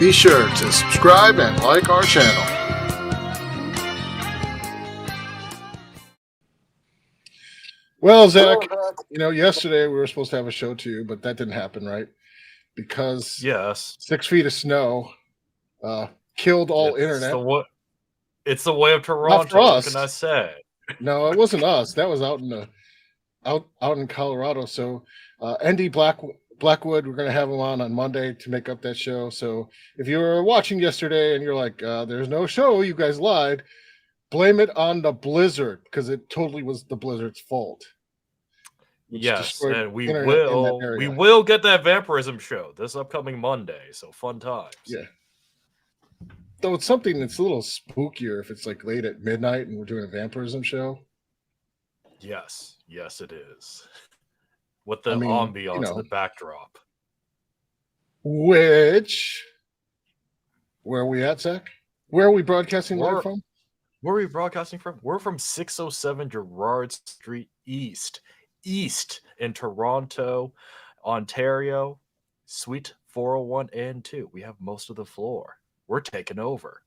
Be sure to subscribe and like our channel. Well, Zach, yesterday we were supposed to have a show too, but that didn't happen, right? Because yes, 6 feet of snow killed all internet. It's the way of Toronto. Not for us. What can I say? No, it wasn't us. That was out in Colorado. So Andy Blackwood, we're going to have him on Monday to make up that show. So if you were watching yesterday and you're like, there's no show, you guys lied, blame it on the blizzard, because it totally was the blizzard's fault. Yes, and we will get that vampirism show this upcoming Monday. So fun times. Yeah. Though it's something that's a little spookier if it's like late at midnight and we're doing a vampirism show. Yes, it is. With the ambiance of the backdrop. Where are we at, Zach? Where are we broadcasting live from? Where are we broadcasting from? We're from 607 Gerrard Street East in Toronto, Ontario, Suite 401 and 2. We have most of the floor. We're taking over.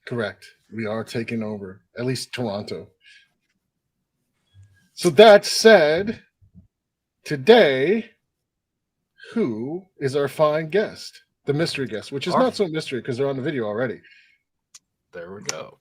Correct. We are taking over, at least Toronto. So that said, today, who is our fine guest? The mystery guest, which is not so mystery because they're on the video already. There we go.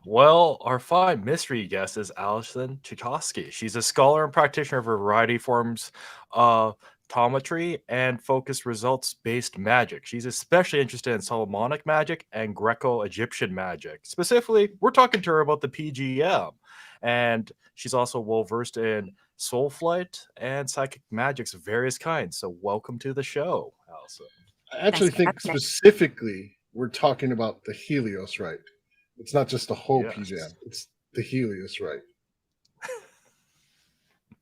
Well, our fine mystery guest is Alison Chicosky. She's a scholar and practitioner of a variety of forms of optometry and focused results-based magic. She's especially interested in Solomonic magic and Graeco-Egyptian magic. Specifically, we're talking to her about the PGM. And she's also well-versed in soul flight and psychic magics of various kinds. So welcome to the show, Alison. I actually think specifically we're talking about the Helios Rite. It's not just the whole PGM. It's the Helios Rite.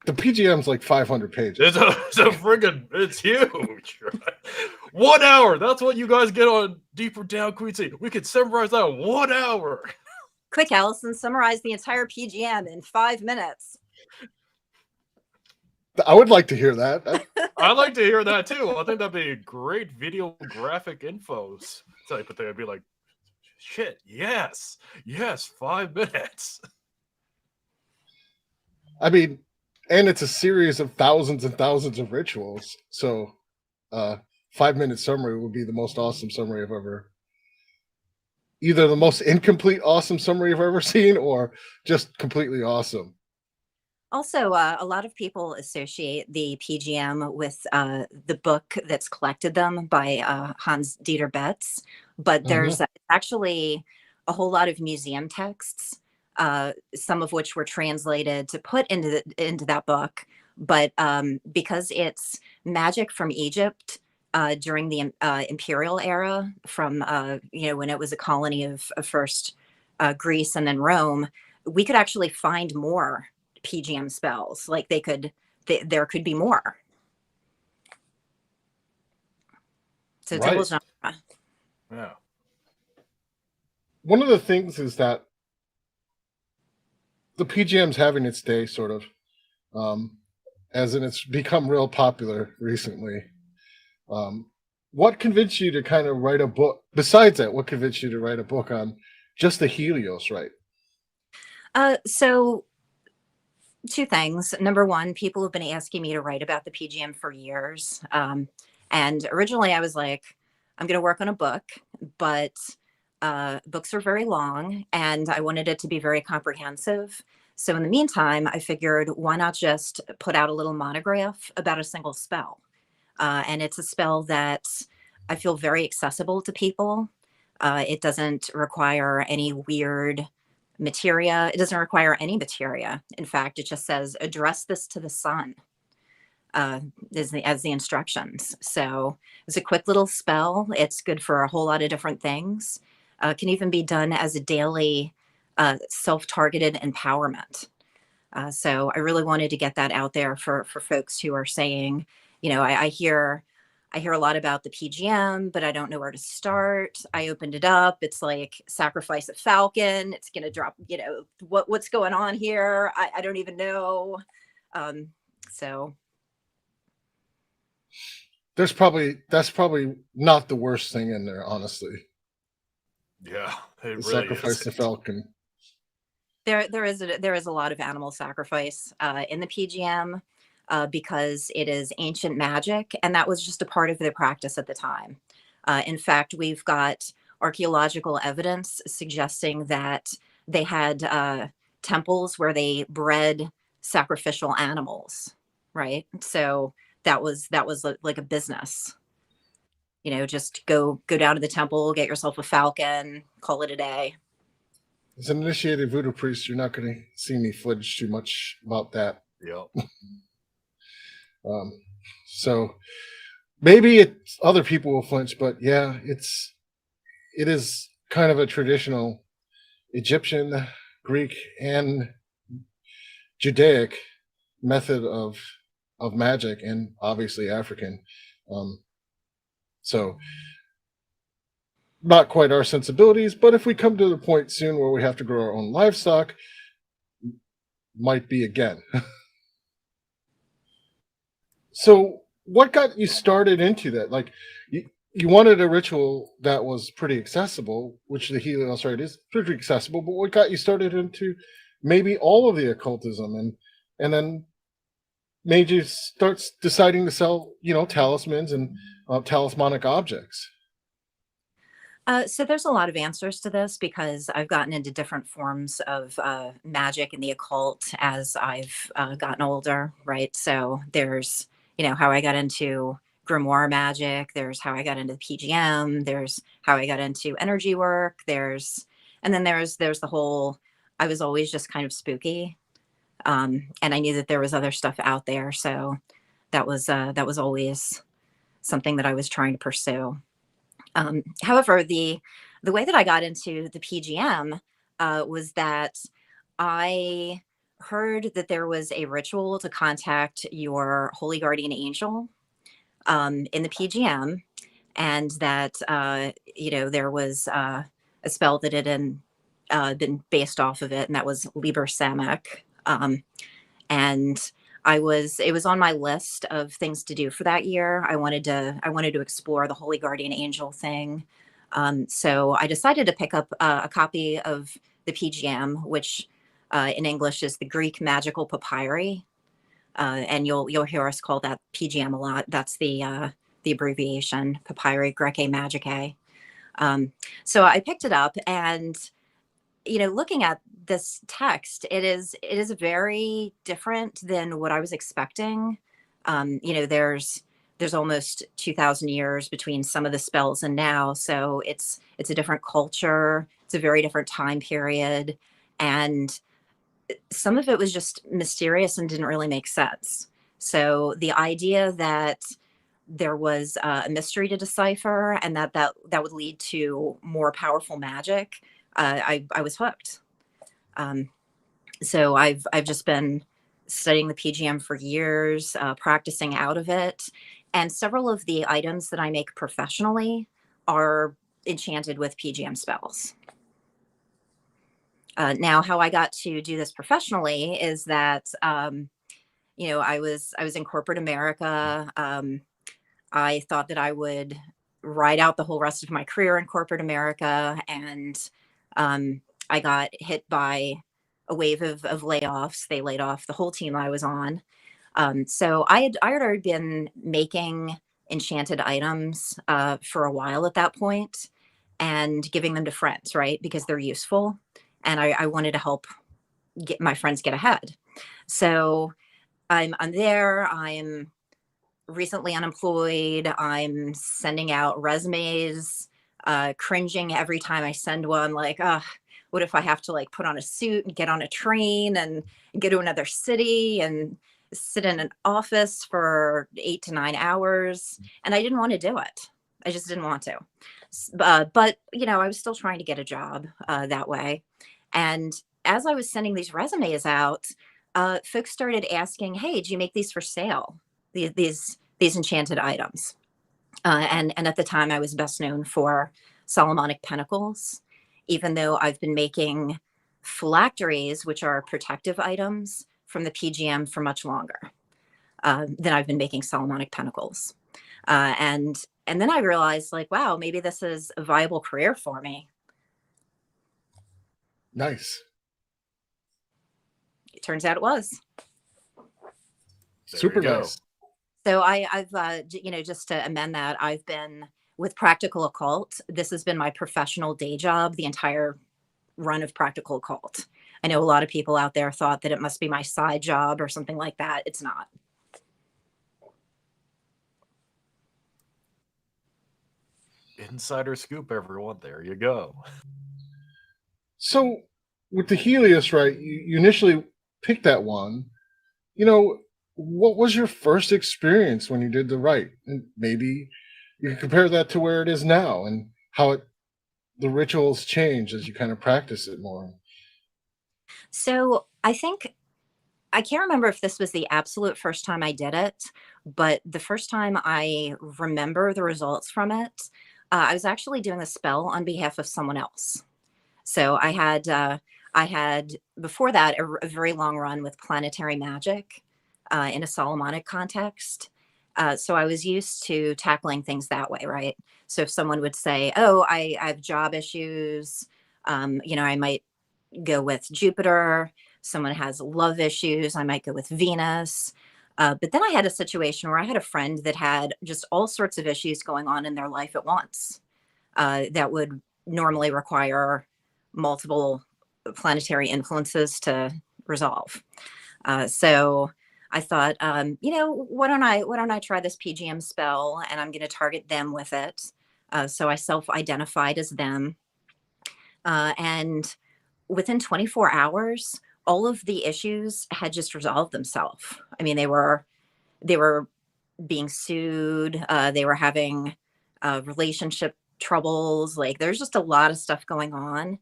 The PGM's like 500 pages. It's huge. 1 hour. That's what you guys get on Deeper Down Queen City. We could summarize that in 1 hour. Quick, Alison, summarize the entire PGM in 5 minutes. I would like to hear that. I'd like to hear that too. I think that'd be a great video graphic info type of thing. I'd be like, shit, yes, 5 minutes. I mean, and it's a series of thousands and thousands of rituals. So 5-minute summary would be the most awesome summary I've ever, either the most incomplete awesome summary I've ever seen or just completely awesome. Also, a lot of people associate the PGM with the book that's collected them by Hans Dieter Betz, but there's actually a whole lot of museum texts, some of which were translated to put into that book. But because it's magic from Egypt during the imperial era, from when it was a colony of first Greece and then Rome, we could actually find more PGM spells. Like there could be more. So total genre. Yeah. One of the things is that the PGM's having its day, sort of, as in it's become real popular recently. What convinced you to kind of write a book? Besides that, what convinced you to write a book on just the Helios Rite? So 2 things. Number one, people have been asking me to write about the PGM for years. And originally I was like, I'm going to work on a book, but books are very long and I wanted it to be very comprehensive. So in the meantime, I figured, why not just put out a little monograph about a single spell? And it's a spell that I feel very accessible to people. It doesn't require any weird materia. It doesn't require any materia. In fact, it just says, address this to the sun, as the instructions. So it's a quick little spell. It's good for a whole lot of different things. Can even be done as a daily self-targeted empowerment. So I really wanted to get that out there for folks who are saying, I hear a lot about the PGM, but I don't know where to start. I opened it up. It's like sacrifice a falcon. It's going to drop, what's going on here? I don't even know. So that's probably not the worst thing in there, honestly. Yeah, it The really sacrifice the isn't. falcon. There is a lot of animal sacrifice in the PGM because it is ancient magic, and that was just a part of their practice at the time. In fact, we've got archaeological evidence suggesting that they had temples where they bred sacrificial animals, right? So that was like a business. Just go down to the temple, get yourself a falcon, call it a day. As an initiated voodoo priest, you're not going to see me flinch too much about that. Yep. Um, so maybe other people will flinch, but yeah, it is kind of a traditional Egyptian, Greek, and Judaic method of magic, and obviously African. So not quite our sensibilities, but if we come to the point soon where we have to grow our own livestock, might be again. So what got you started into that? Like you wanted a ritual that was pretty accessible, which the Helios Rite is pretty accessible, but what got you started into maybe all of the occultism and then made you start deciding to sell, talismans and talismanic objects? So there's a lot of answers to this because I've gotten into different forms of magic and the occult as I've gotten older, right? So there's, how I got into grimoire magic. There's how I got into the PGM. There's how I got into energy work. And then there's the whole, I was always just kind of spooky. And I knew that there was other stuff out there. So that was always something that I was trying to pursue. However, the way that I got into the PGM was that I heard that there was a ritual to contact your holy guardian angel in the PGM, and that there was a spell that had been based off of it, and that was Liber Samek. And it was on my list of things to do for that year. I wanted to explore the Holy Guardian Angel thing. So I decided to pick up a copy of the PGM, which in English is the Greek Magical Papyri. And you'll hear us call that PGM a lot. That's the abbreviation, Papyri Graeco-Magicae. So I picked it up, and looking at this text, it is very different than what I was expecting. There's almost 2,000 years between some of the spells and now, so it's a different culture. It's a very different time period, and some of it was just mysterious and didn't really make sense. So the idea that there was a mystery to decipher and that would lead to more powerful magic, I was hooked. So I've just been studying the PGM for years, practicing out of it, and several of the items that I make professionally are enchanted with PGM spells. Now, how I got to do this professionally is that I was in corporate America. I thought that I would ride out the whole rest of my career in corporate America, and I got hit by a wave of layoffs. They laid off the whole team I was on. So I had already been making enchanted items for a while at that point and giving them to friends, right? Because they're useful. And I wanted to help get my friends get ahead. So I'm there. I'm recently unemployed. I'm sending out resumes, cringing every time I send one, like, what if I have to put on a suit and get on a train and go to another city and sit in an office for 8 to 9 hours? And I didn't want to do it. I just didn't want to. But I was still trying to get a job that way. And as I was sending these resumes out, folks started asking, "Hey, do you make these for sale? These enchanted items?" And at the time, I was best known for Solomonic Pentacles, even though I've been making phylacteries, which are protective items from the PGM, for much longer than I've been making Solomonic Pentacles. And then I realized, like, wow, maybe this is a viable career for me. Nice. It turns out it was. There Super you go. nice. So I've just to amend that, I've been with Practical Occult. This has been my professional day job the entire run of Practical Occult. I know a lot of people out there thought that it must be my side job or something like that. It's not. Insider scoop, everyone. There you go. So with the Helios, right? You initially picked that one. What was your first experience when you did the rite? And maybe you can compare that to where it is now and how the rituals change as you kind of practice it more. So I think I can't remember if this was the absolute first time I did it, but the first time I remember the results from it, I was actually doing a spell on behalf of someone else. So I had before that a very long run with planetary magic in a Solomonic context. So I was used to tackling things that way, right? So if someone would say, "Oh, I have job issues," I might go with Jupiter. Someone has love issues, I might go with Venus. But then I had a situation where I had a friend that had just all sorts of issues going on in their life at once that would normally require multiple planetary influences to resolve. So I thought, why don't I try this PGM spell, and I'm going to target them with it. So I self-identified as them, and within 24 hours, all of the issues had just resolved themselves. I mean, they were being sued. They were having relationship troubles. Like, there's just a lot of stuff going on,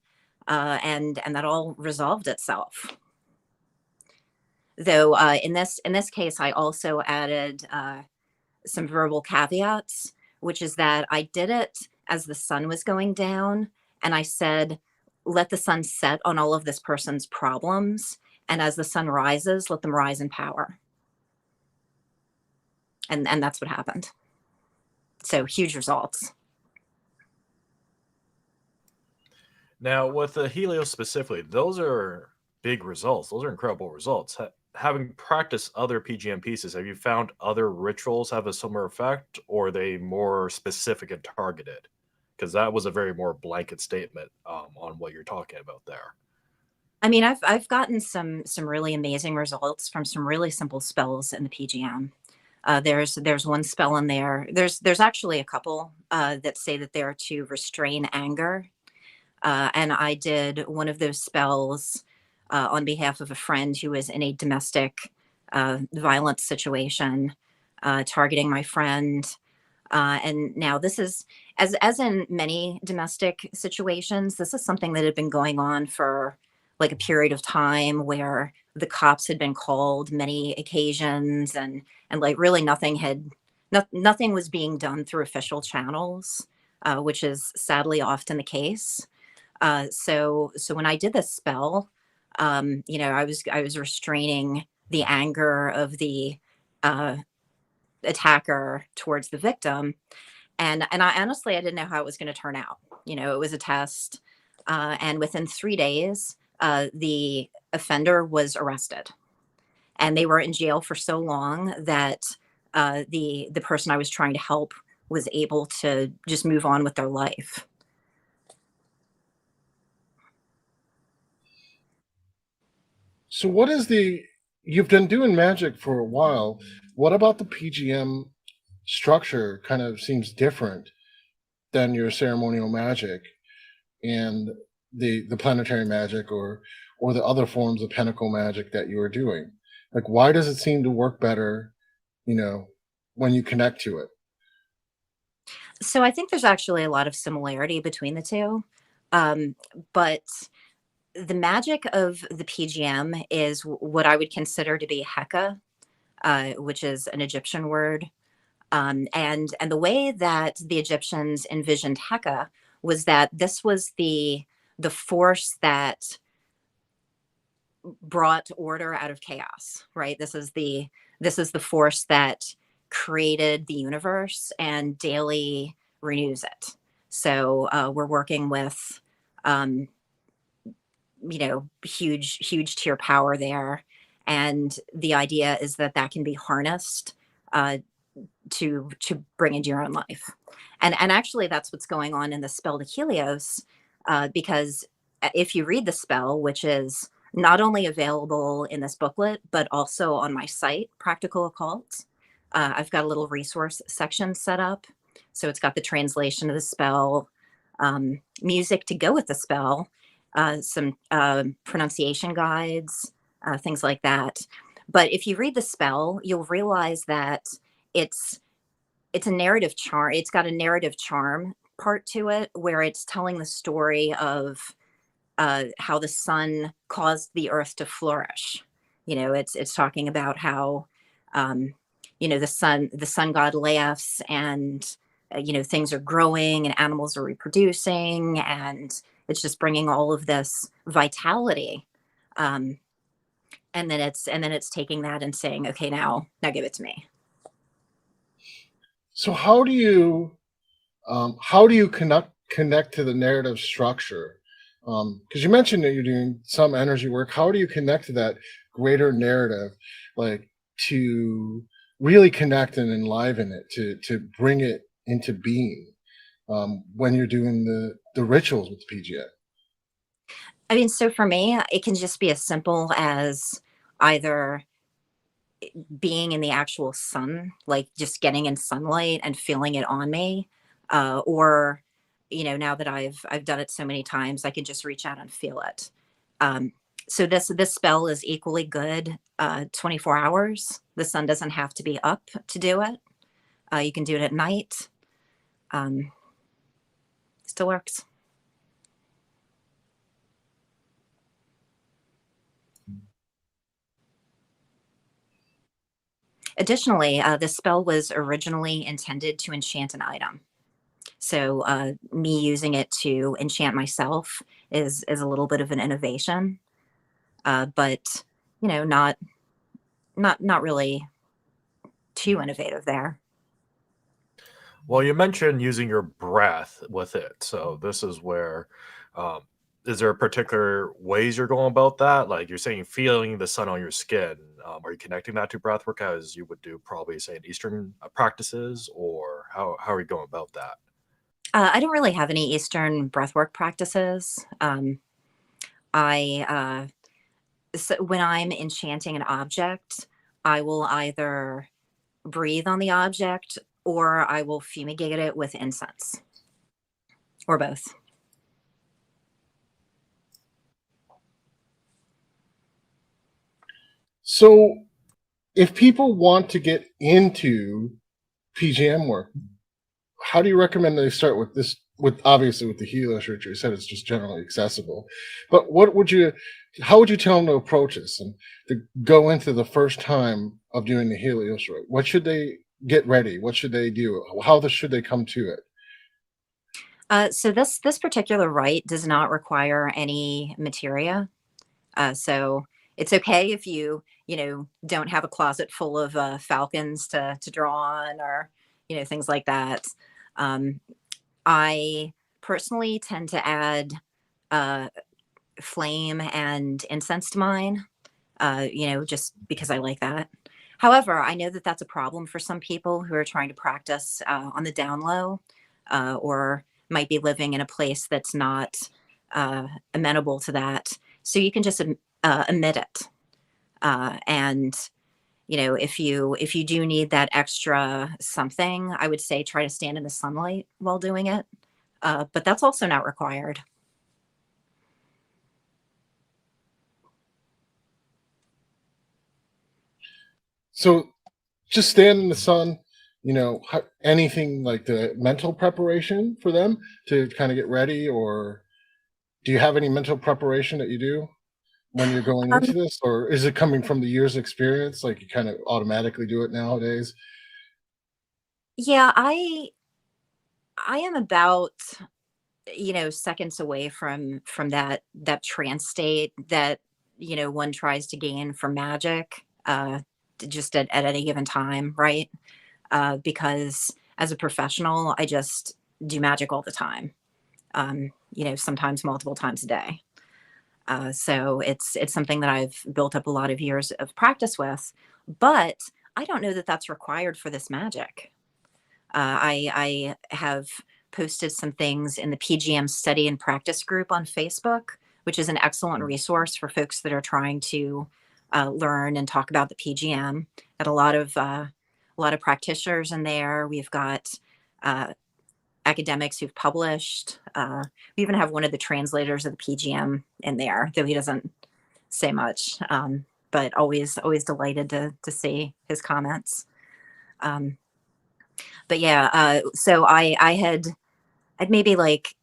and that all resolved itself. Though in this case, I also added some verbal caveats, which is that I did it as the sun was going down, and I said, "Let the sun set on all of this person's problems, and as the sun rises, let them rise in power." And that's what happened. So huge results. Now, with the Helios specifically, those are big results. Those are incredible results. Having practiced other PGM pieces, have you found other rituals have a similar effect, or are they more specific and targeted? Because that was a very more blanket statement on what you're talking about there. I mean, I've gotten some really amazing results from some really simple spells in the PGM. There's one spell in there. There's actually a couple that say that they're to restrain anger, and I did one of those spells on behalf of a friend who was in a domestic violence situation, targeting my friend. And now this is, as in many domestic situations, this is something that had been going on for like a period of time where the cops had been called many occasions, and like really nothing was being done through official channels, which is sadly often the case. So when I did this spell, I was restraining the anger of the uh, attacker towards the victim, and I honestly, I didn't know how it was going to turn out. It was a test, and within 3 days, the offender was arrested, and they were in jail for so long that the person I was trying to help was able to just move on with their life. So you've been doing magic for a while. What about the PGM structure kind of seems different than your ceremonial magic and the planetary magic or the other forms of pentacle magic that you are doing? Like, why does it seem to work better, when you connect to it? So I think there's actually a lot of similarity between the two. But the magic of the PGM is what I would consider to be Heka, which is an Egyptian word. And the way that the Egyptians envisioned Heka was that this was the force that brought order out of chaos, right? This is the force that created the universe and daily renews it. So we're working with, huge tier power there. And the idea is that that can be harnessed to bring into your own life. And actually, that's what's going on in the spell to Helios, because if you read the spell, which is not only available in this booklet, but also on my site, Practical Occult, I've got a little resource section set up. So it's got the translation of the spell, music to go with the spell, some pronunciation guides, things like that. But if you read the spell, you'll realize that it's a narrative charm. It's got a narrative charm part to it, where it's telling the story of how the sun caused the earth to flourish. It's talking about how the sun god laughs, and things are growing and animals are reproducing, and it's just bringing all of this vitality. And then it's taking that and saying, okay, now give it to me. So how do you connect to the narrative structure? Because you mentioned that you're doing some energy work. How do you connect to that greater narrative, like to really connect and enliven it, to bring it into being when you're doing the rituals with the PGM? I mean, so for me, it can just be as simple as either being in the actual sun, like just getting in sunlight and feeling it on me, or now that I've done it so many times, I can just reach out and feel it. So this spell is equally good 24 hours. The sun doesn't have to be up to do it. You can do it at night. Still works. Additionally, this spell was originally intended to enchant an item. So me using it to enchant myself is a little bit of an innovation, but not really too innovative there. Well, you mentioned using your breath with it. So this is where, is there particular ways you're going about that? Like you're saying, feeling the sun on your skin. Are you connecting that to breath work as you would do probably say in Eastern practices, or how are you going about that? I don't really have any Eastern breathwork practices. So when I'm enchanting an object, I will either breathe on the object or I will fumigate it with incense, or both. So if people want to get into PGM work, how do you recommend they start with this? With obviously with the Helios ritual, you said it's just generally accessible, but how would you tell them to approach this and to go into the first time of doing the Helios rite? What should they get ready? What should they do? How should they come to it? So this particular rite does not require any materia. So it's okay if you don't have a closet full of falcons to draw on, or things like that. I personally tend to add flame and incense to mine, just because I like that. However, I know that that's a problem for some people who are trying to practice on the down low, or might be living in a place that's not amenable to that. So you can just emit it. And if you do need that extra something, I would say try to stand in the sunlight while doing it. But that's also not required. So just stand in the sun, anything like the mental preparation for them to kind of get ready, or do you have any mental preparation that you do when you're going into this, or is it coming from the years experience, like you kind of automatically do it nowadays? Yeah, I am about seconds away from that trance state that one tries to gain from magic, just at any given time, right? because as a professional, I just do magic all the time. Sometimes multiple times a day. So it's something that I've built up a lot of years of practice with, but I don't know that that's required for this magic. I have posted some things in the PGM study and practice group on Facebook, which is an excellent resource for folks that are trying to learn and talk about the PGM. Got a lot of practitioners in there. We've got academics who've published. We even have one of the translators of the PGM in there, though he doesn't say much, but always delighted to see his comments. But yeah, so I'd maybe like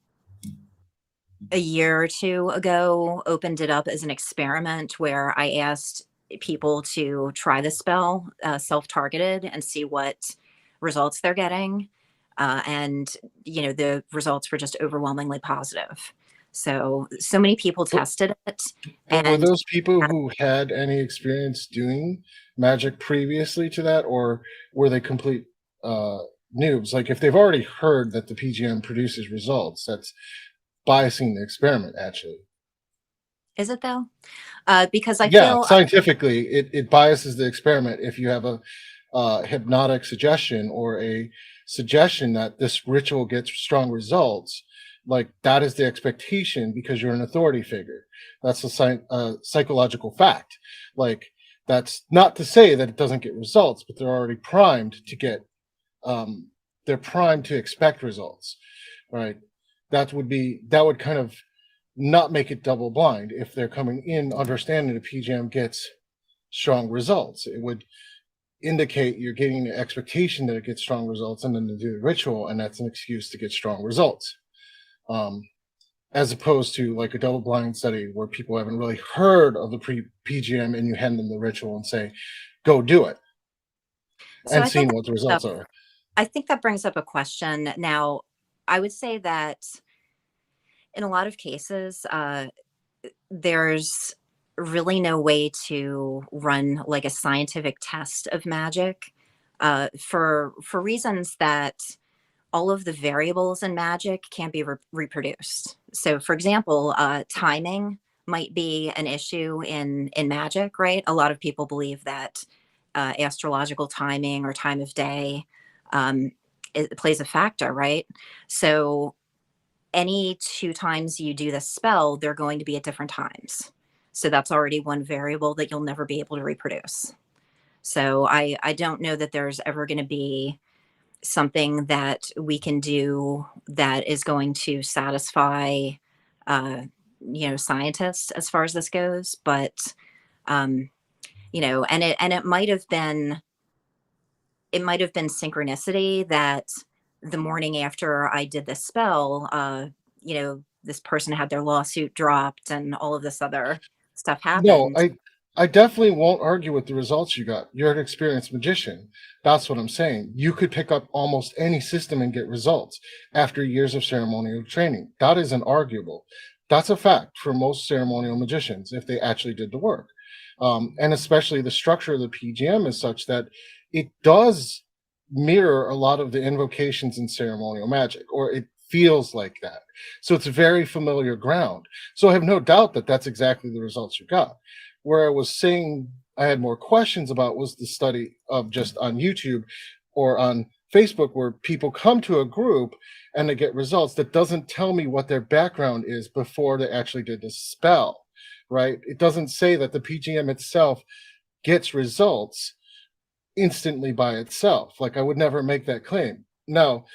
a year or two ago opened it up as an experiment where I asked people to try the spell self-targeted and see what results they're getting. And the results were just overwhelmingly positive. So many people tested it. And were those people who had any experience doing magic previously to that, or were they complete noobs? Like, if they've already heard that the PGM produces results, that's biasing the experiment, actually. Is it though? Because I feel scientifically, it biases the experiment if you have a hypnotic suggestion or a suggestion that this ritual gets strong results. Like, that is the expectation because you're an authority figure. That's a psychological fact. Like, that's not to say that it doesn't get results, but they're already primed to get they're primed to expect results, right? That would kind of not make it double blind if they're coming in understanding the PGM gets strong results. It would indicate you're getting the expectation that it gets strong results, and then to do the ritual, and that's an excuse to get strong results. As opposed to like a double blind study where people haven't really heard of the PGM and you hand them the ritual and say, go do it, and seeing what the results are. I think that brings up a question. Now, I would say that in a lot of cases, there's really no way to run like a scientific test of magic for reasons that all of the variables in magic can't be reproduced. So, for example, timing might be an issue in magic, right? A lot of people believe that astrological timing or time of day it plays a factor, right? So any 2 times you do the spell, they're going to be at different times. So that's already one variable that you'll never be able to reproduce. So I don't know that there's ever going to be something that we can do that is going to satisfy, scientists as far as this goes. But, and it might have been synchronicity that the morning after I did this spell, this person had their lawsuit dropped and all of this other stuff happened. No, I definitely won't argue with the results you got. You're an experienced magician. That's what I'm saying. You could pick up almost any system and get results after years of ceremonial training. That is unarguable. That's a fact for most ceremonial magicians if they actually did the work. And especially the structure of the PGM is such that it does mirror a lot of the invocations in ceremonial magic, or it feels like that. So it's very familiar ground. So I have no doubt that that's exactly the results you got. Where I was saying I had more questions about was the study of just on YouTube or on Facebook, where people come to a group and they get results that doesn't tell me what their background is before they actually did the spell, right? It doesn't say that the PGM itself gets results instantly by itself. Like, I would never make that claim. Now,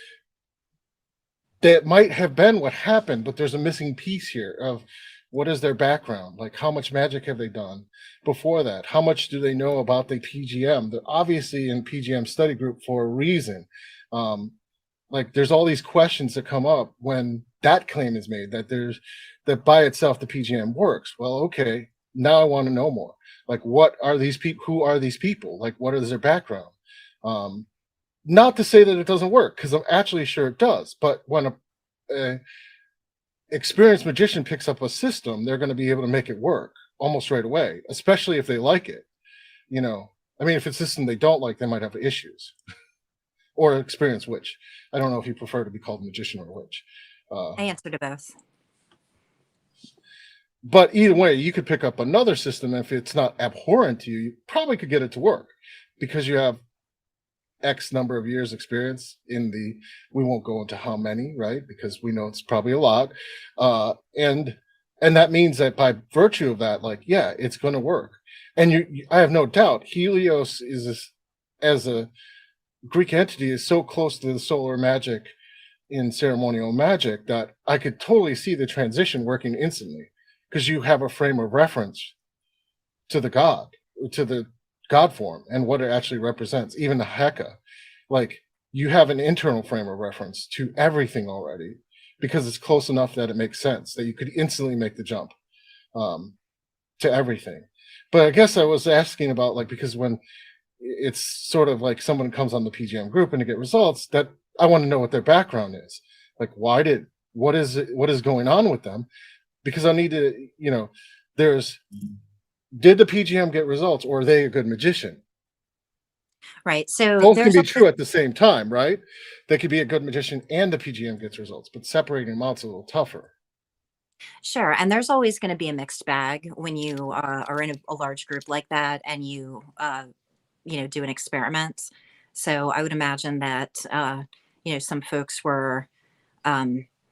that might have been what happened, but there's a missing piece here of what is their background? Like, how much magic have they done before that? How much do they know about the PGM? They're obviously in PGM study group for a reason. Like, there's all these questions that come up when that claim is made that by itself the PGM works. Well, okay, now I want to know more. Like, what are these people? Who are these people? Like, what is their background? Not to say that it doesn't work, because I'm actually sure it does. But when a experienced magician picks up a system, they're going to be able to make it work almost right away, especially if they like it. I mean, if it's a system they don't like, they might have issues. or experienced witch. I don't know if you prefer to be called magician or witch. I answer to both. But either way, you could pick up another system. If it's not abhorrent to you, you probably could get it to work because you have X number of years experience in the, we won't go into how many, right? Because we know it's probably a lot. And that means that by virtue of that, like, yeah, it's going to work. And I have no doubt Helios as a Greek entity is so close to the solar magic in ceremonial magic that I could totally see the transition working instantly, because you have a frame of reference to the god form and what it actually represents, even the Heka. Like, you have an internal frame of reference to everything already, because it's close enough that it makes sense, that you could instantly make the jump to everything. But I guess I was asking about, like, because when it's sort of like someone comes on the PGM group and to get results, that I want to know what their background is. Like, what is going on with them? Because I need to, did the PGM get results, or are they a good magician? Right. So both can be true at the same time, right? They could be a good magician and the PGM gets results, but separating them out's a little tougher. Sure. And there's always going to be a mixed bag when you are in a large group like that and you do an experiment. So I would imagine that, some folks were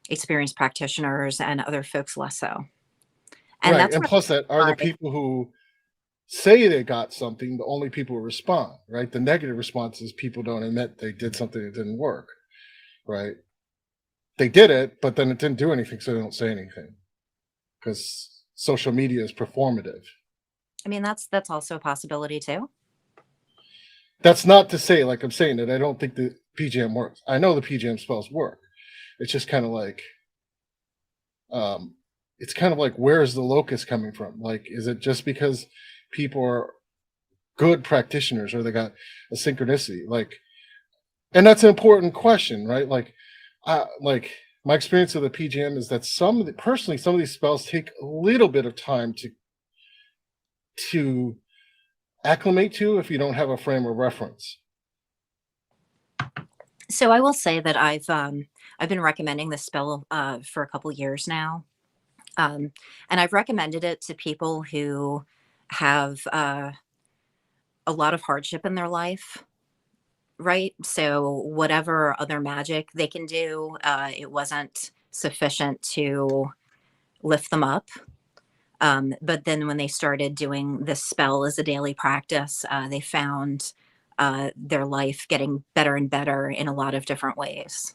experienced practitioners and other folks less so. And right. And plus that are the people who say they got something, the only people who respond, right? The negative response is people don't admit they did something that didn't work, right? They did it, but then it didn't do anything, so they don't say anything, because social media is performative. I mean, that's also a possibility too. That's not to say, like I'm saying, that I don't think the PGM works. I know the PGM spells work. It's just kind of like, where is the locus coming from? Like, is it just because people are good practitioners, or they got a synchronicity? Like, and that's an important question, right? Like my experience of the PGM is that some of these spells take a little bit of time to acclimate to if you don't have a frame of reference. So I will say that I've been recommending this spell for a couple years now, and I've recommended it to people who have a lot of hardship in their life, right? So whatever other magic they can do, it wasn't sufficient to lift them up. But then when they started doing this spell as a daily practice, they found their life getting better and better in a lot of different ways.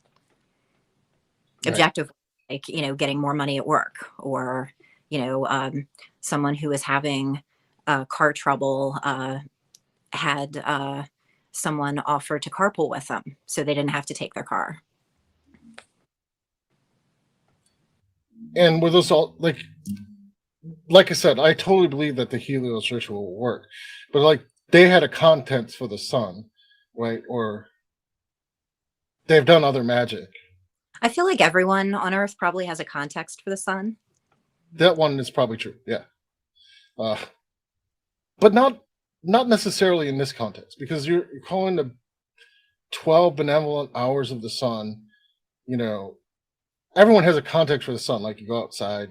Right. Objective, like, getting more money at work, or, someone who was having car trouble had someone offer to carpool with them, so they didn't have to take their car. And were those all, like I said, I totally believe that the Helios ritual will work, but like, they had a content for the sun, right? Or they've done other magic. I feel like everyone on Earth probably has a context for the sun. That one is probably true, yeah. But not necessarily in this context, because you're calling the 12 benevolent hours of the sun, everyone has a context for the sun, like you go outside,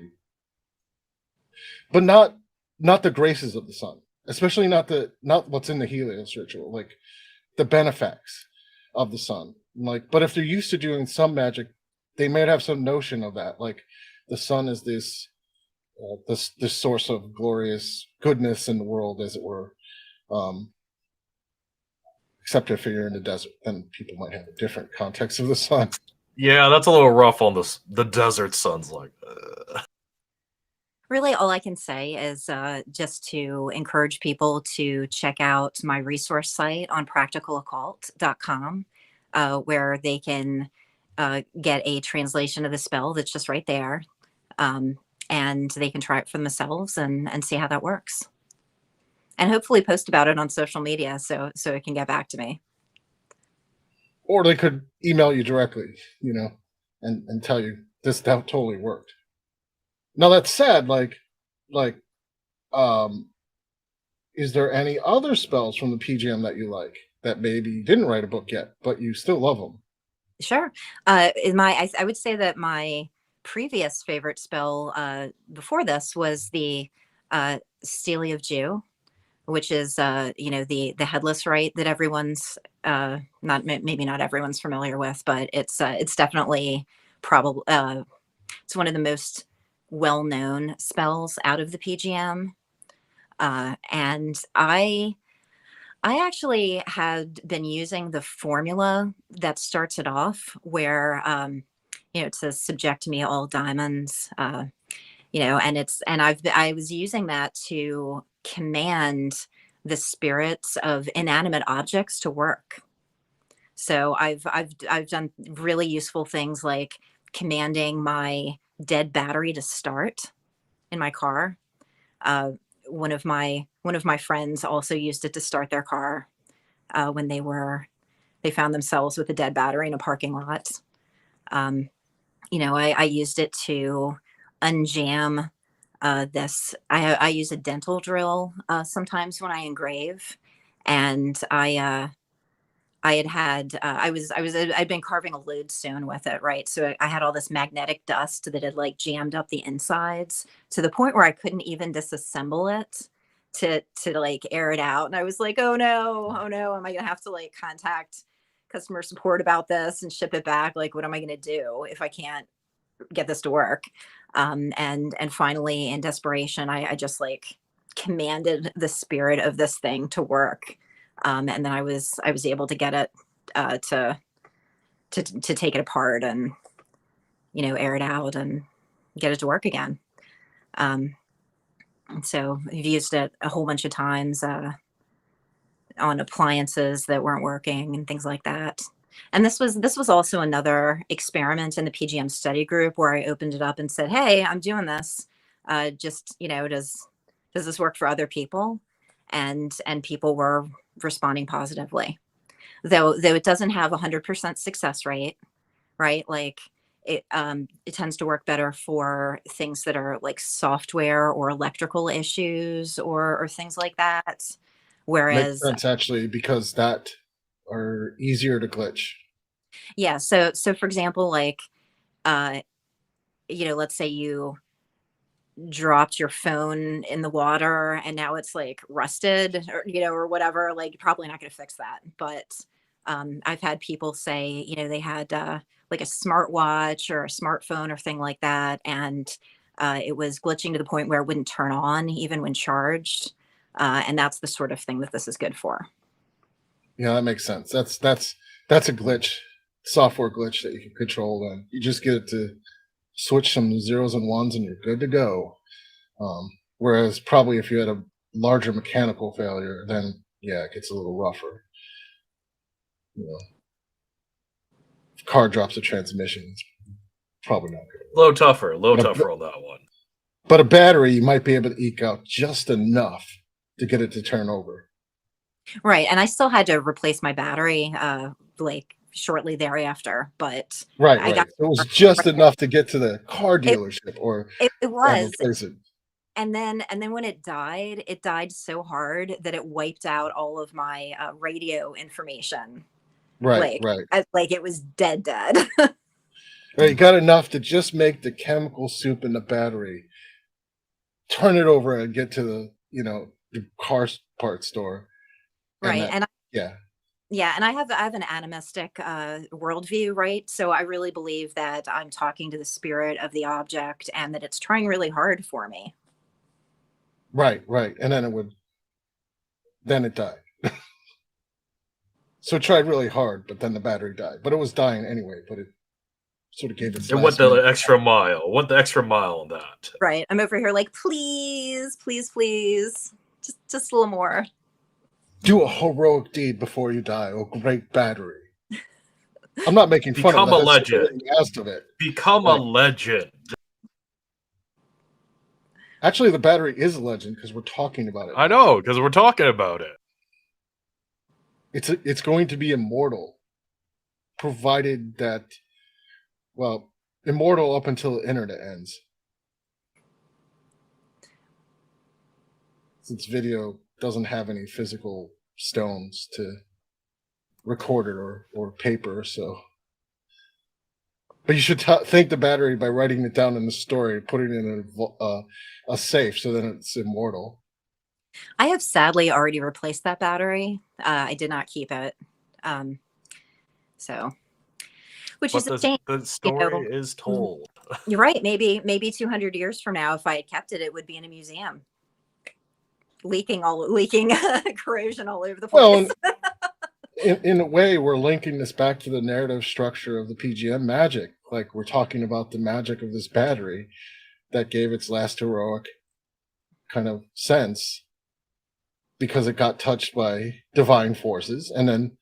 but not the graces of the sun, especially not what's in the Helios ritual, like the benefacts of the sun. Like, but if they're used to doing some magic, they might have some notion of that, like the sun is this source of glorious goodness in the world, as it were. Except if you're in the desert, then people might have a different context of the sun. Yeah, that's a little rough on the desert suns. Like, really, all I can say is just to encourage people to check out my resource site on practicaloccult.com, where they can get a translation of the spell that's just right there, and they can try it for themselves and see how that works. And hopefully post about it on social media so it can get back to me. Or they could email you directly, and tell you that totally worked. Now that said, is there any other spells from the PGM that you like that maybe didn't write a book yet, but you still love them? Sure. I would say that my previous favorite spell before this was the Steely of Jew, which is the headless rite that everyone's maybe not everyone's familiar with, but it's definitely probably it's one of the most well-known spells out of the PGM. And I actually had been using the formula that starts it off, where it says "subject me all diamonds," I was using that to command the spirits of inanimate objects to work. So I've done really useful things like commanding my dead battery to start in my car. Uh, one of my friends also used it to start their car when they found themselves with a dead battery in a parking lot. I used it to unjam this. I use a dental drill sometimes when I engrave, and I'd been carving a lodestone with it, right? So I had all this magnetic dust that had like jammed up the insides to the point where I couldn't even disassemble it to like air it out. And I was like, oh no, am I gonna have to like contact customer support about this and ship it back? Like, what am I gonna do if I can't get this to work? And finally, in desperation, I just like commanded the spirit of this thing to work. And then I was able to get it to take it apart and air it out and get it to work again. So I've used it a whole bunch of times on appliances that weren't working and things like that. And this was also another experiment in the PGM study group where I opened it up and said, "Hey, I'm doing this. Just does this work for other people?" And people were responding positively, though it doesn't have 100% success rate, right? Like it tends to work better for things that are like software or electrical issues or things like that. Makes Whereas, sense actually, because that are easier to glitch. yeah, so for example, like uh, let's say you dropped your phone in the water and now it's like rusted or whatever, like you're probably not going to fix that. But I've had people say they had like a smartwatch or a smartphone or thing like that, and it was glitching to the point where it wouldn't turn on even when charged. And that's the sort of thing that this is good for. Yeah, that makes sense. That's a glitch, software glitch that you can control. Then you just get it to switch some zeros and ones, and you're good to go. Whereas probably if you had a larger mechanical failure, then yeah, it gets a little rougher. If car drops a transmission, it's probably not good. Low tougher on that one. But a battery, you might be able to eke out just enough to get it to turn over. Right. And I still had to replace my battery like shortly thereafter, but Right. I got It was just enough to get to the car dealership or it was. replace it. And then when it died so hard that it wiped out all of my radio information. Right. Like it was dead. Right, you got enough to just make the chemical soup in the battery, turn it over, and get to the car part store. Right. And yeah. Yeah, and I have an animistic worldview, right? So I really believe that I'm talking to the spirit of the object and that it's trying really hard for me. Right. And then it died. So it tried really hard, but then the battery died. But it was dying anyway, but it sort of gave its It went the extra mile. On that. Right. I'm over here like, please, just a little more. Do a heroic deed before you die. Oh, great battery. I'm not making fun of it. Become a legend. Become a legend. Actually, the battery is a legend because we're talking about it. I know, because we're talking about it. It's going to be immortal, provided that, well, immortal up until the internet ends. Since video doesn't have any physical stones to recorded or paper. So, but you should thank the battery by writing it down in the story, putting it in a safe, so then it's immortal. I have sadly already replaced that battery. I did not keep it. So, which But is a shame. the story is told. You're right. Maybe 200 years from now, if I had kept it, it would be in a museum, leaking corrosion all over the place. Well, in a way, we're linking this back to the narrative structure of the PGM magic. Like, we're talking about the magic of this battery that gave its last heroic kind of sense because it got touched by divine forces, and then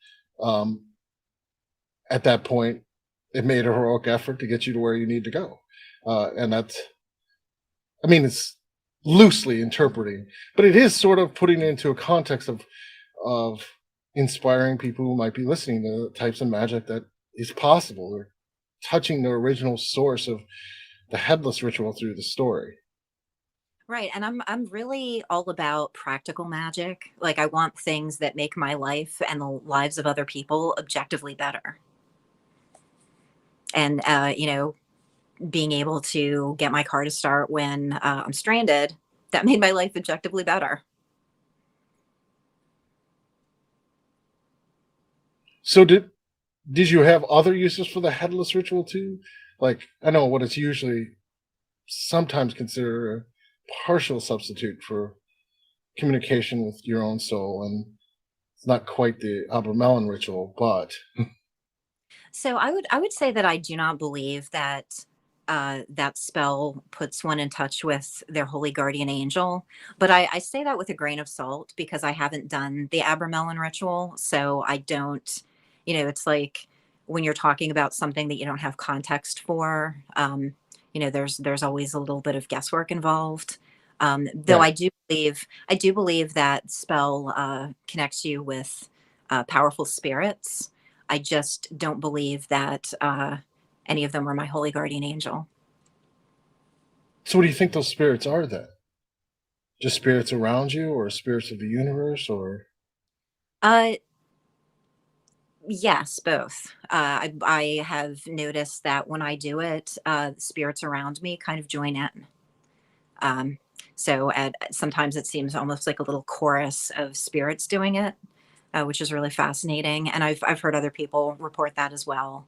at that point, it made a heroic effort to get you to where you need to go. And that's, I mean, it's loosely interpreting, but it is sort of putting it into a context of inspiring people who might be listening to the types of magic that is possible, or touching the original source of the headless ritual through the story. Right. And I'm really all about practical magic. Like, I want things that make my life and the lives of other people objectively better. And being able to get my car to start when I'm stranded, that made my life objectively better. So did you have other uses for the headless ritual too? Like, I know what it's usually sometimes considered a partial substitute for communication with your own soul, and it's not quite the Abramelin ritual, but So I would say that I do not believe that that spell puts one in touch with their holy guardian angel, but I say that with a grain of salt because I haven't done the Abramelin ritual, so I don't. It's like when you're talking about something that you don't have context for. There's always a little bit of guesswork involved. Though right. I do believe that spell connects you with powerful spirits. I just don't believe that any of them were my holy guardian angel. So what do you think those spirits are then? Just spirits around you, or spirits of the universe, or? Uh, yes, both. I have noticed that when I do it, spirits around me kind of join in. Sometimes it seems almost like a little chorus of spirits doing it, which is really fascinating. And I've heard other people report that as well.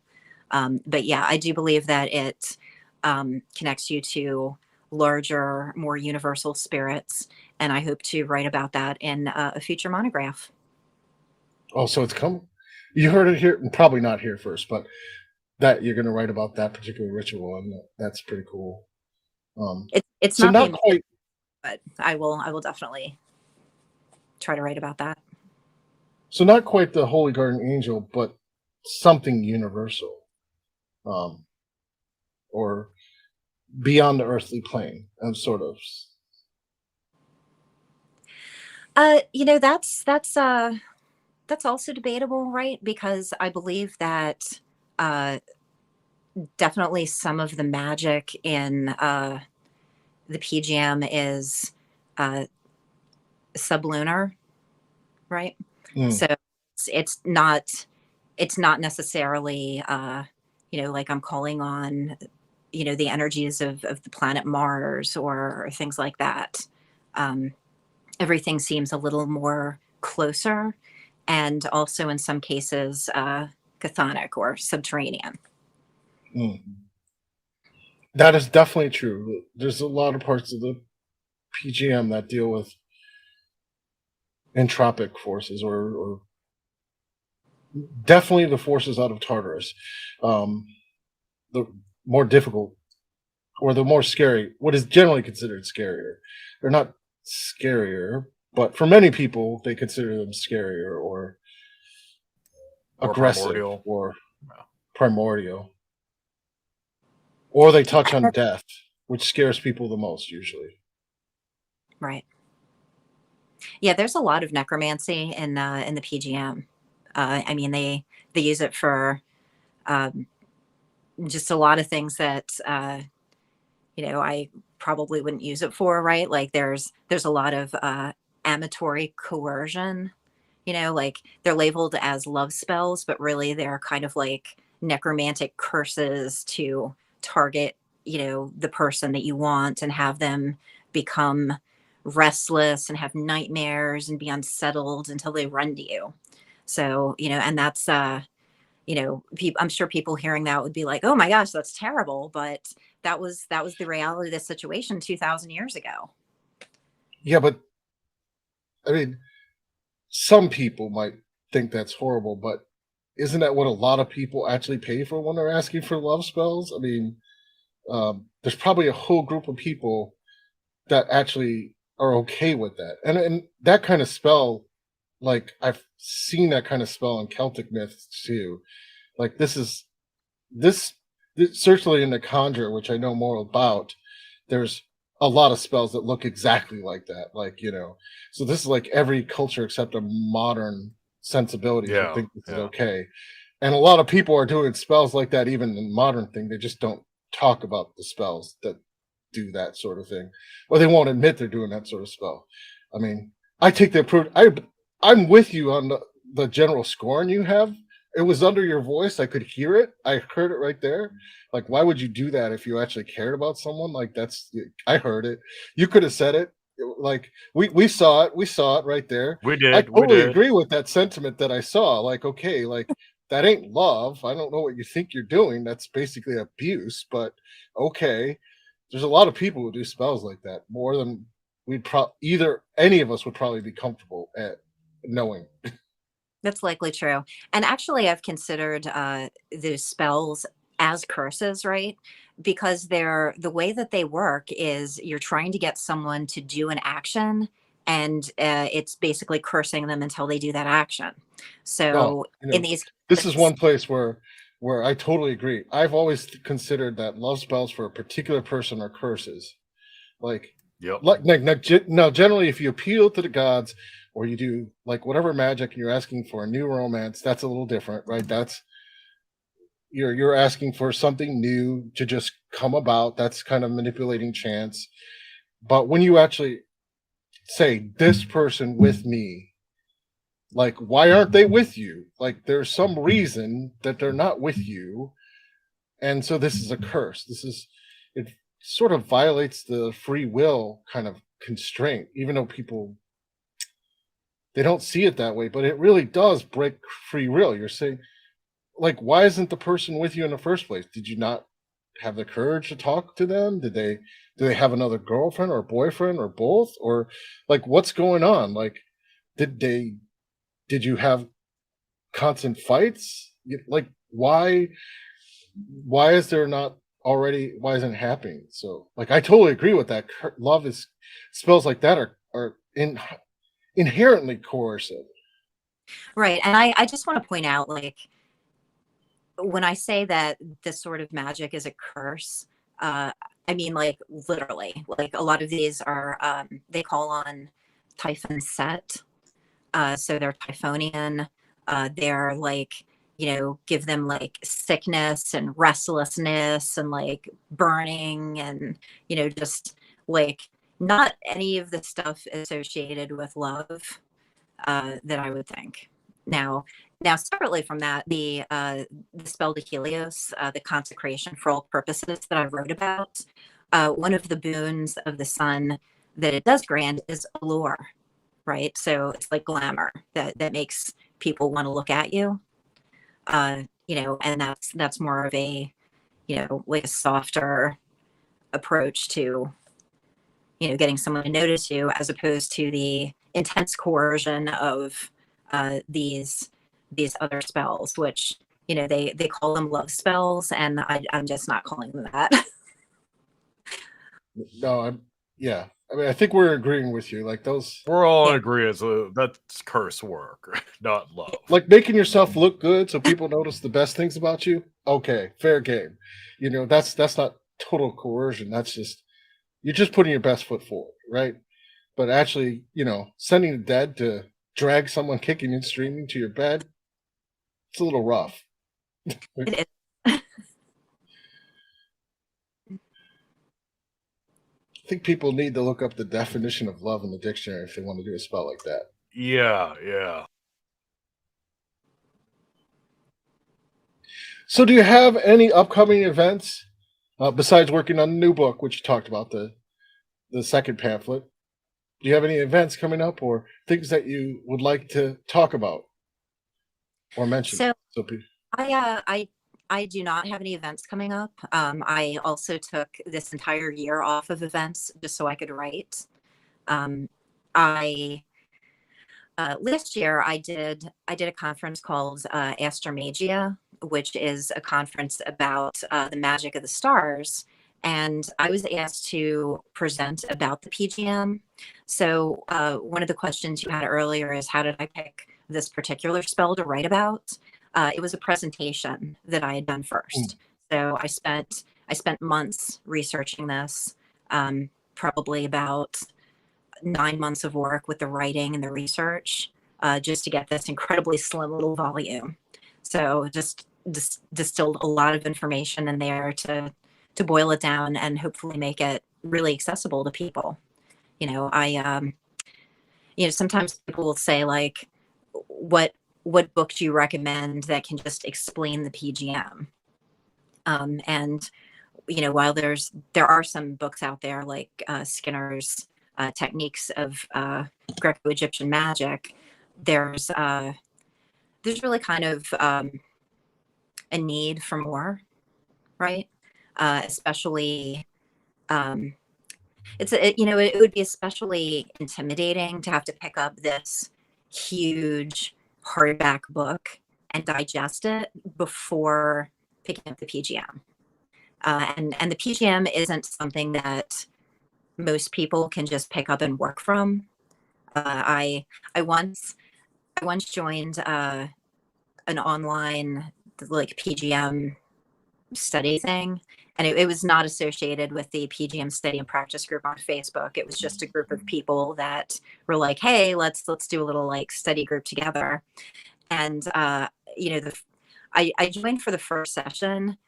But yeah, I do believe that it connects you to larger, more universal spirits. And I hope to write about that in a future monograph. Oh, so it's come. You heard it here, probably not here first, but that you're going to write about that particular ritual, and that's pretty cool. It's so not not quite, but I will definitely try to write about that. so not quite the holy guardian angel, but something universal, or beyond the earthly plane, sort of. That's also debatable, right? Because I believe that definitely some of the magic in the PGM is sublunar, right? So it's not necessarily like I'm calling on the energies of the planet Mars or things like that. Everything seems a little more closer, and also in some cases chthonic or subterranean. That is definitely true. There's a lot of parts of the PGM that deal with entropic forces, or definitely the forces out of Tartarus. The more difficult, or the more scary, what is generally considered scarier. They're not scarier, but for many people, they consider them scarier or aggressive or primordial. Or they touch on death, which scares people the most usually. Right. Yeah, there's a lot of necromancy in the PGM. I mean, they use it for just a lot of things that I probably wouldn't use it for. Right? Like there's a lot of amatory coercion like they're labeled as love spells, but really they're kind of like necromantic curses to target, the person that you want and have them become restless and have nightmares and be unsettled until they run to you. So, and that's, I'm sure people hearing that would be like, oh my gosh, that's terrible. But that was the reality of the situation 2,000 years ago. Yeah, but I mean, some people might think that's horrible, but isn't that what a lot of people actually pay for when they're asking for love spells? I mean, there's probably a whole group of people that actually are okay with that, and that kind of spell, like I've seen that kind of spell in Celtic myths too. Like this certainly in the Conjure, which I know more about. There's a lot of spells that look exactly like that, like so this is like every culture except a modern sensibilities would Yeah, think this is yeah. okay, and a lot of people are doing spells like that even in modern thing. They just don't talk about the spells that do that sort of thing, or they won't admit they're doing that sort of spell. I mean, I take the approach. I'm with you on the general scorn you have. It was under your voice. I could hear it. I heard it right there. Like, why would you do that if you actually cared about someone? Like, I heard it. You could have said it. Like, we saw it. We saw it right there. We I did. totally agree with that sentiment that I saw. Like, okay, like that ain't love. I don't know what you think you're doing. That's basically abuse, but okay. There's a lot of people who do spells like that more than either any of us would probably be comfortable at knowing. That's likely true. And actually, I've considered those spells as curses, right? Because the way that they work is you're trying to get someone to do an action, and it's basically cursing them until they do that action. No, So in these this is cases, one place where I totally agree. I've always considered that love spells for a particular person are curses. Like, Yep. now, generally, if you appeal to the gods or you do like whatever magic and you're asking for a new romance, that's a little different, right? That's you're asking for something new to just come about. That's kind of manipulating chance. But when you actually say this person with me, like, why aren't they with you? Like, there's some reason that they're not with you. And so this is a curse. It sort of violates the free will kind of constraint, even though people, they don't see it that way, but it really does break free will. You're saying, like, why isn't the person with you in the first place? Did you not have the courage to talk to them? Do they have another girlfriend or boyfriend or both? Or like, what's going on? Like, did they did you have constant fights? Like, why is there not already, why isn't it happening? So like, I totally agree with that. Love is spells like that are inherently coercive. right. And I just want to point out, like, when I say that this sort of magic is a curse, I mean, like, literally, like a lot of these are, they call on Typhon Set. So they're Typhonian. They're like, give them like sickness and restlessness and like burning and, just like not any of the stuff associated with love that I would think. Now, separately from that, the spell to Helios, the consecration for all purposes that I wrote about, one of the boons of the sun that it does grant is allure, right? So it's like glamour that makes people want to look at you, and that's more of a, like a softer approach to, getting someone to notice you, as opposed to the intense coercion of these other spells, which, they call them love spells, and I'm just not calling them that. No, yeah. I mean, I think we're agreeing with you. Like those, We're all in Yeah. agreement. That's curse work, not love. like making yourself look good so people notice the best things about you. Okay, fair game. That's not total coercion. That's just, you're just putting your best foot forward, right? But actually, sending the dead to drag someone kicking and screaming to your bed, it's a little rough. It is. I think people need to look up the definition of love in the dictionary if they want to do a spell like that. Yeah, yeah. So, do you have any upcoming events besides working on the new book, which you talked about the second pamphlet? Do you have any events coming up or things that you would like to talk about or mention? So So, I do not have any events coming up. I also took this entire year off of events just so I could write. I Last year I did a conference called Astromagia, which is a conference about the magic of the stars. And I was asked to present about the PGM. So one of the questions you had earlier is, how did I pick this particular spell to write about? It was a presentation that I had done first. So I spent months researching this, probably about 9 months of work with the writing and the research, just to get this incredibly slim little volume. So just distilled a lot of information in there to boil it down and hopefully make it really accessible to people. Sometimes people will say, like, what book do you recommend that can just explain the PGM? And while there are some books out there like Skinner's Techniques of Graeco-Egyptian Magic, there's really kind of a need for more, right? Especially, it would be especially intimidating to have to pick up this huge hardback book and digest it before picking up the PGM. And the PGM isn't something that most people can just pick up and work from. I once joined an online like PGM study thing, and it was not associated with the PGM study and practice group on Facebook. It was just a group of people that were like, hey, let's do a little like study group together. And I joined for the first session,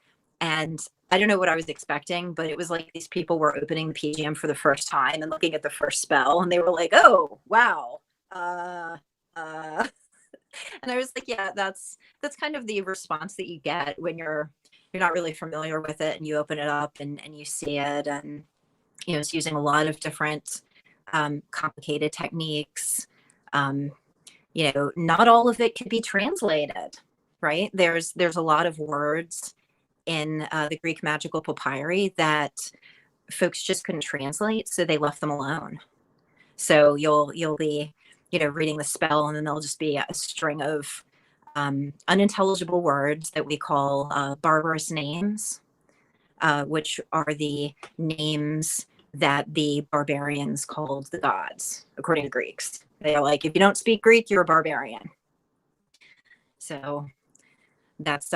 and I don't know what I was expecting, but it was like these people were opening the PGM for the first time and looking at the first spell, and they were like, oh wow, and I was like, yeah, that's kind of the response that you get when you're not really familiar with it, and you open it up and you see it, and it's using a lot of different complicated techniques. Not all of it could be translated, right? There's a lot of words in the Greek magical papyri that folks just couldn't translate, so they left them alone. So you'll be reading the spell, and then there'll just be a string of unintelligible words that we call barbarous names, which are the names that the barbarians called the gods, according to Greeks. They're like, if you don't speak Greek, you're a barbarian. So that's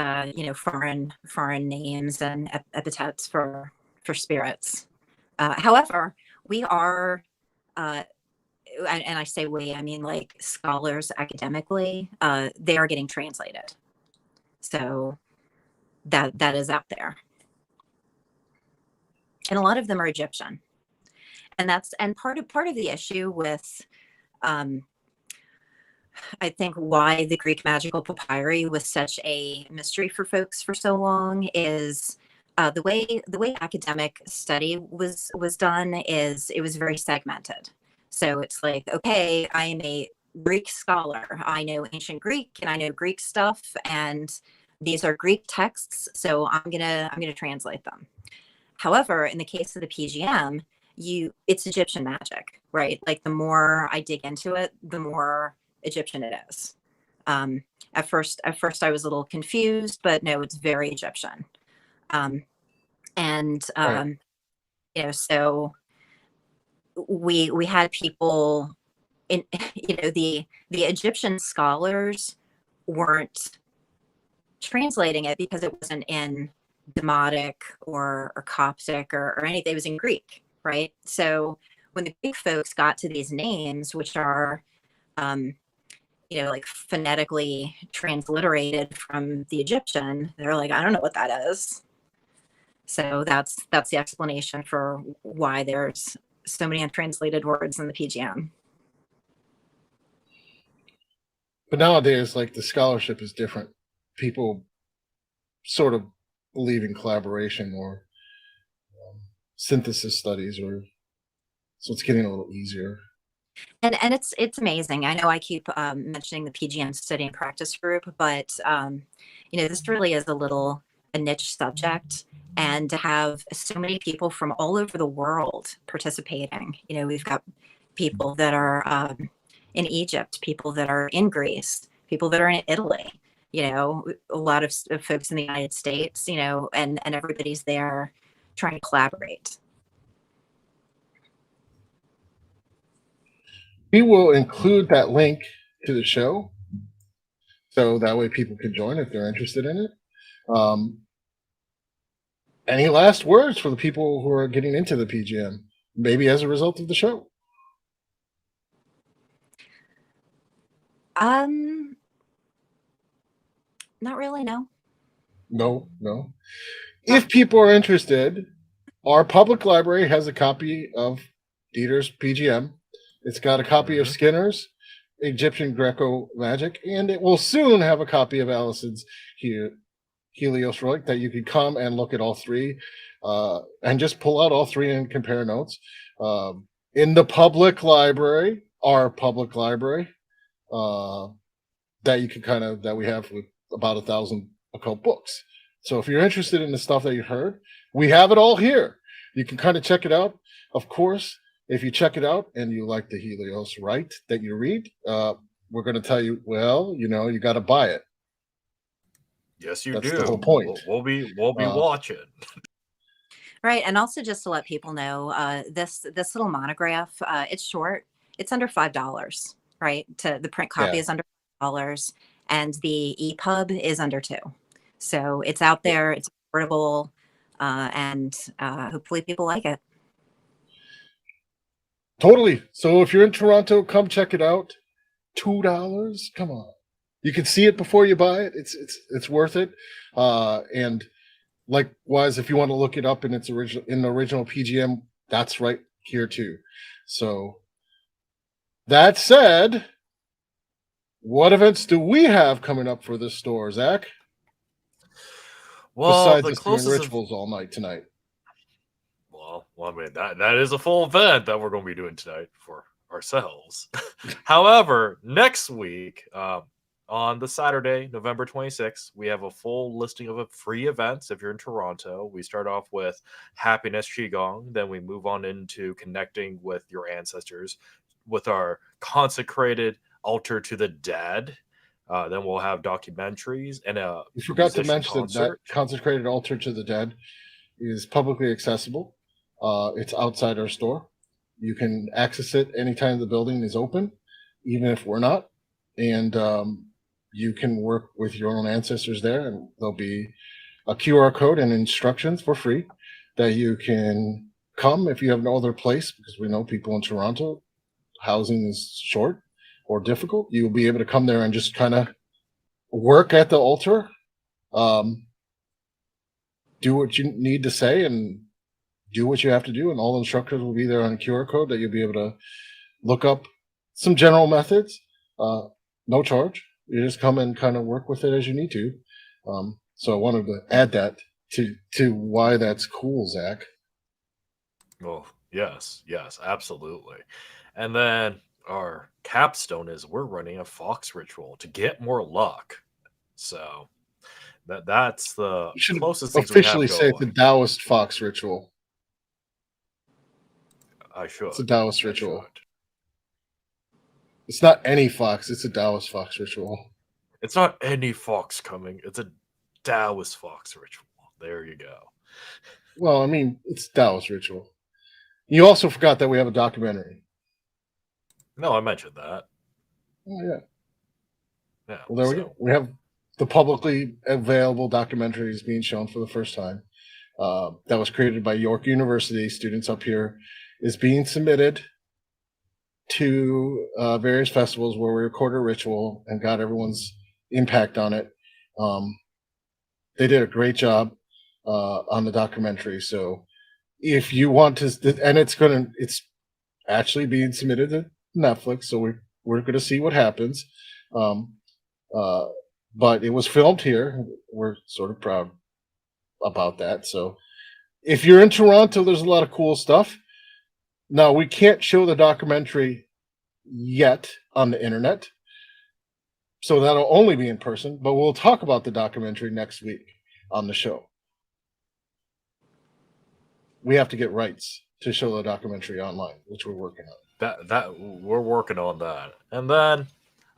foreign names and epithets for spirits. However, we are, and I say we, I mean like scholars academically, they are getting translated. So that is out there, and a lot of them are Egyptian, and part of the issue with I think why the Greek magical papyri was such a mystery for folks for so long is the way academic study was done is it was very segmented. So it's like, okay, I am a Greek scholar. I know ancient Greek and I know Greek stuff, and these are Greek texts, so I'm gonna translate them. However, in the case of the PGM, it's Egyptian magic, right? Like the more I dig into it, the more Egyptian it is. At first I was a little confused, but no, it's very Egyptian. Right. So we had people in, the Egyptian scholars weren't translating it because it wasn't in Demotic or Coptic or anything. It was in Greek, right? So when the Greek folks got to these names, which are like phonetically transliterated from the Egyptian, they're like, I don't know what that is. So that's the explanation for why there's so many untranslated words in the PGM. But nowadays, like the scholarship is different. People sort of believe in collaboration or synthesis studies, or so it's getting a little easier. And it's amazing. I know I keep mentioning the PGM study and practice group, but this really is a niche subject, and to have so many people from all over the world participating. We've got people that are in Egypt, people that are in Greece, people that are in Italy. A lot of folks in the United States. And everybody's there trying to collaborate. We will include that link to the show, so that way people can join if they're interested in it. Any last words for the people who are getting into the PGM, maybe as a result of the show? Not really, no. No. If people are interested, our public library has a copy of Dieter's PGM. It's got a copy of Skinner's Egyptian Greco Magic, and it will soon have a copy of Alison's Helios Relic that you can come and look at all three and just pull out all three and compare notes. In the public library, our public library, that you can that we have with about 1,000 occult books. So if you're interested in the stuff that you heard, we have it all here. You can kind of check it out. Of course, if you check it out and you like the Helios Rite that you read, we're going to tell you, well, you got to buy it. Yes, you That's do. the whole point. We'll be watching. Right, and also just to let people know, this little monograph, it's short. It's under $5, right? The print copy is under $5, and the EPUB is under $2. So it's out there. It's affordable, and hopefully people like it. Totally. So if you're in Toronto, come check it out. $2. Come on. You can see it before you buy it. It's worth it. And likewise, if you want to look it up in the original PGM, that's right here too. So that said, what events do we have coming up for this store, Zach? Well, besides the just doing closest rituals all night tonight. Well, I mean that is a full event that we're going to be doing tonight for ourselves. However, next week, on the Saturday, November 26th, we have a full listing of free events. If you're in Toronto, we start off with Happiness Qigong, then we move on into connecting with your ancestors with our consecrated altar to the dead. Then we'll have documentaries and a You forgot to musician mention that consecrated altar to the dead is publicly accessible. It's outside our store. You can access it anytime the building is open, even if we're not. And you can work with your own ancestors there, and there'll be a QR code and instructions for free that you can come if you have no other place, because we know people in Toronto, housing is short or difficult. You'll be able to come there and just kind of work at the altar, do what you need to say and do what you have to do, and all the instructors will be there on a QR code that you'll be able to look up some general methods, no charge. You just come and kind of work with it as you need to. So I wanted to add that to why that's cool, Zach. Oh, yes, absolutely. And then our capstone is we're running a fox ritual to get more luck. So that's the closest thing we have officially say it's a Taoist fox ritual. I should. It's a Taoist ritual. It's not any fox. It's a Taoist fox ritual. It's not any fox coming. It's a Taoist fox ritual. There you go. Well, I mean, it's Taoist ritual. You also forgot that we have a documentary. No, I mentioned that. Oh, yeah. Yeah. Well, there we go. We have the publicly available documentaries being shown for the first time. That was created by York University students up here. Is being submitted to various festivals where we recorded a ritual and got everyone's impact on it. They did a great job on the documentary. So if you want to, and it's actually being submitted to Netflix. So we're going to see what happens. but it was filmed here. We're sort of proud about that. So if you're in Toronto, there's a lot of cool stuff. Now, we can't show the documentary yet on the internet, so that'll only be in person, but we'll talk about the documentary next week on the show. We have to get rights to show the documentary online, which we're working on. That we're working on that. And then,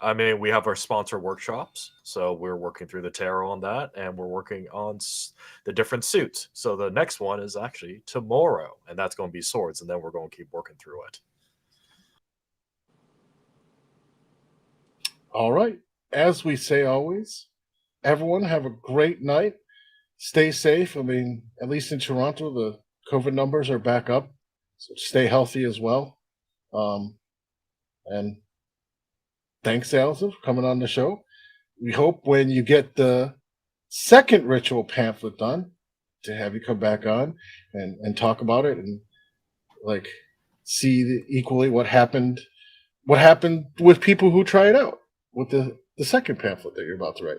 I mean, we have our sponsor workshops, so we're working through the tarot on that, and we're working on the different suits. So the next one is actually tomorrow, and that's going to be swords, and then we're going to keep working through it. All right. As we say always, everyone have a great night. Stay safe. I mean, at least in Toronto, the COVID numbers are back up. So stay healthy as well. And thanks, Alison, for coming on the show. We hope when you get the second ritual pamphlet done to have you come back on and talk about it and like see equally what happened with people who try it out with the second pamphlet that you're about to write.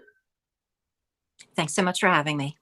Thanks so much for having me.